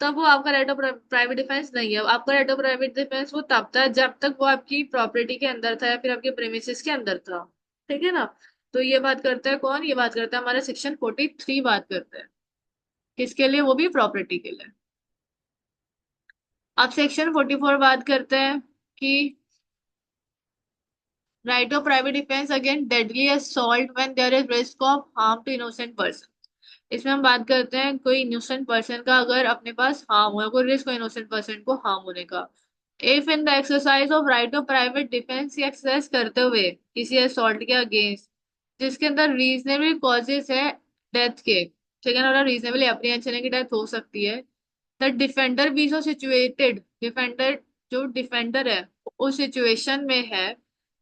तब वो आपका राइट ऑफ प्राइवेट डिफेंस नहीं है। आपका राइट ऑफ प्राइवेट डिफेंस वो तब था जब तक वो आपकी प्रॉपर्टी के अंदर था या फिर आपके प्रेमिसेस के अंदर था। ठीक है ना। तो ये बात करता है कौन, ये बात करता है हमारा सेक्शन 43 बात करता है किसके लिए, वो भी प्रॉपर्टी के लिए। अब सेक्शन 44 बात करते हैं कि right of private defence against deadly assault when there is risk of harm to innocent person. इसमें हम बात करते हैं कोई इनोसेंट पर्सन का अगर अपने पास हार्म हो, कोई रिस्क हो इनोसेंट पर्सन को हार्म होने का। If in the exercise of right of private defence या एक्सरसाइज करते हुए किसी असॉल्ट के अगेंस्ट जिसके अंदर रीजनेबल कॉजेस है डेथ के, ठीक है ना, रीजनेबली अप्रीहेंशन है कि डेथ हो सकती है, the defender be so situated, defender जो डिफेंडर है उस सिचुएशन में है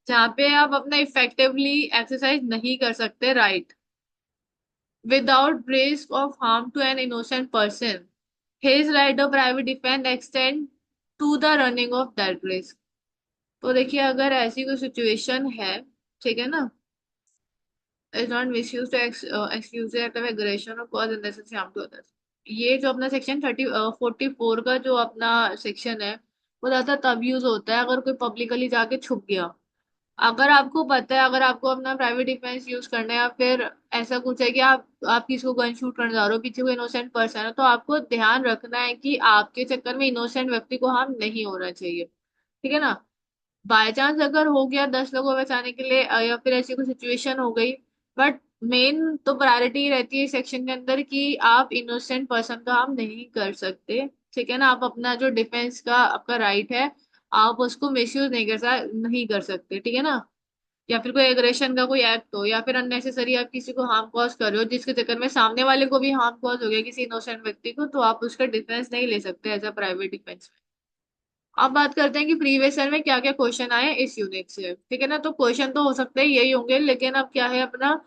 जहां पे आप अपना इफेक्टिवली एक्सरसाइज नहीं कर सकते right without risk of harm to an innocent person, his right of private defense extend to the running of that risk। तो देखिए अगर ऐसी कोई सिचुएशन है, ठीक है ना, is not misuse to excuse act of aggression और cause unnecessary harm to others. ये जो अपना सेक्शन 44 का जो अपना सेक्शन है वो ज्यादा तब यूज होता है अगर कोई पब्लिकली जाके छुप गया। अगर आपको पता है, अगर आपको अपना प्राइवेट डिफेंस यूज करना है या फिर ऐसा कुछ है कि आप किसी को गन शूट करने जा रहे हो, पीछे कोई इनोसेंट पर्सन है, तो आपको ध्यान रखना है कि आपके चक्कर में इनोसेंट व्यक्ति को हार्म नहीं होना चाहिए। ठीक है ना। बाय चांस अगर हो गया 10 लोगों को बचाने के लिए या फिर ऐसी कोई सिचुएशन हो गई, बट मेन तो प्रायोरिटी रहती है सेक्शन के अंदर कि आप इनोसेंट पर्सन का हार्म नहीं कर सकते। ठीक है ना। आप अपना जो डिफेंस का आपका राइट है आप उसको मिसयूज नहीं कर सकते। ठीक है ना। या फिर कोई एग्रेशन का कोई एक्ट हो या फिर अननेसेसरी आप किसी को हार्म कॉज कर रहे हो जिसके चक्कर में सामने वाले को भी हार्म कॉज हो गया किसी इनोसेंट व्यक्ति को, तो आप उसका डिफेंस नहीं ले सकते एज अ प्राइवेट डिफेंस में। अब बात करते हैं कि प्रीवियस ईयर में क्या क्या क्वेश्चन आए इस यूनिट से। ठीक है ना। तो क्वेश्चन तो हो सकते हैं यही होंगे, लेकिन अब क्या है अपना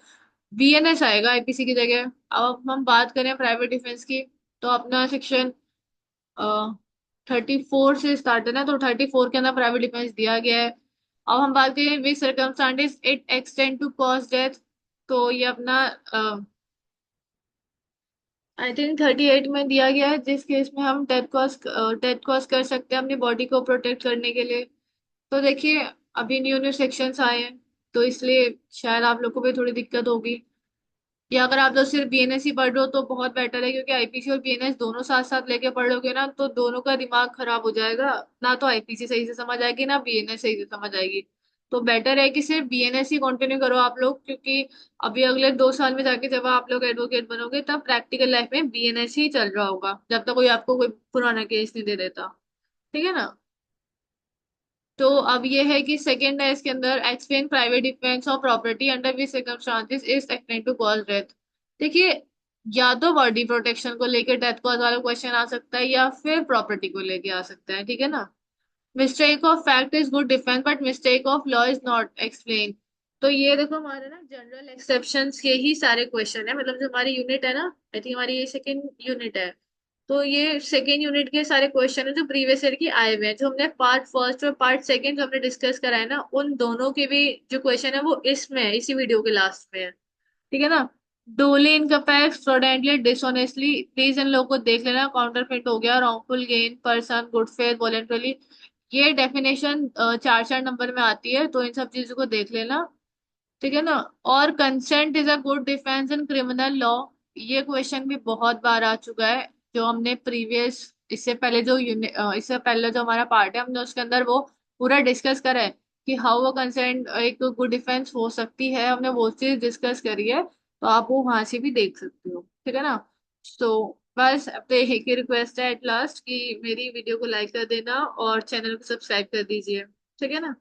बीएनएस आएगा आईपीसी की जगह। अब हम बात करें प्राइवेट डिफेंस की, तो अपना सेक्शन 34 से स्टार्ट है ना, तो 34 के अंदर प्राइवेट डिफेंस दिया गया है। अब हम बात करें which circumstances it extend to cause death, तो ये अपना आई थिंक 38 में दिया गया है जिस केस में हम डेथ कॉज कर सकते हैं अपनी बॉडी को प्रोटेक्ट करने के लिए। तो देखिए अभी न्यू न्यू सेक्शंस आए हैं तो इसलिए शायद आप लोग को भी थोड़ी दिक्कत होगी, या अगर आप लोग सिर्फ बीएनएस ही पढ़ रहे हो तो बहुत बेटर है, क्योंकि आईपीसी और बीएनएस दोनों साथ साथ लेके पढ़ लोगे ना तो दोनों का दिमाग खराब हो जाएगा। ना तो आईपीसी सही से समझ आएगी ना बीएनएस सही से समझ आएगी। तो बेटर है कि सिर्फ बीएनएस ही कंटिन्यू करो आप लोग, क्योंकि अभी अगले 2 साल में जाके जब आप लोग एडवोकेट बनोगे तब प्रैक्टिकल लाइफ में बीएनएस ही चल रहा होगा जब तक कोई आपको कोई पुराना केस नहीं दे देता। ठीक है ना। तो अब ये है कि सेकंड है इसके अंदर explain private defence of property under which circumstances is extend to cause death. देखिए या तो बॉडी प्रोटेक्शन को लेकर डेथ कॉज वाला क्वेश्चन आ सकता है या फिर प्रॉपर्टी को लेके आ सकता है। ठीक है ना। Mistake of fact is good defence but mistake of law is not explain. तो ये देखो हमारे ना जनरल एक्सेप्शंस के ही सारे क्वेश्चन है, मतलब जो हमारी यूनिट है ना, आई थिंक हमारी ये सेकंड यूनिट है, तो ये सेकेंड यूनिट के सारे क्वेश्चन है जो प्रीवियस ईयर की आए हुए हैं, जो हमने पार्ट फर्स्ट और पार्ट सेकेंड जो हमने डिस्कस करा है ना, उन दोनों के भी जो क्वेश्चन है वो इसमें है, इसी वीडियो के लास्ट में है। ठीक है ना। डोली इनकपैक्ट फ्रॉडेंटली डिसऑनेस्टली, प्लीज इन लोगों को देख लेना। काउंटरफेट हो गया, wrongful gain, person, good faith, voluntarily, ये डेफिनेशन चार चार नंबर में आती है, तो इन सब चीजों को देख लेना। ठीक है ना। और consent is a good defence in criminal law, ये क्वेश्चन भी बहुत बार आ चुका है। जो हमने प्रीवियस, इससे पहले जो हमारा पार्ट है, हमने उसके अंदर वो पूरा डिस्कस करा है कि हाउ अ कंसेंट एक गुड डिफेंस हो सकती है, हमने वो चीज डिस्कस करी है, तो आप वो वहां से भी देख सकते हो। ठीक है ना। तो बस अब तो एक ही रिक्वेस्ट है एट लास्ट कि मेरी वीडियो को लाइक कर देना और चैनल को सब्सक्राइब कर दीजिए। ठीक है ना।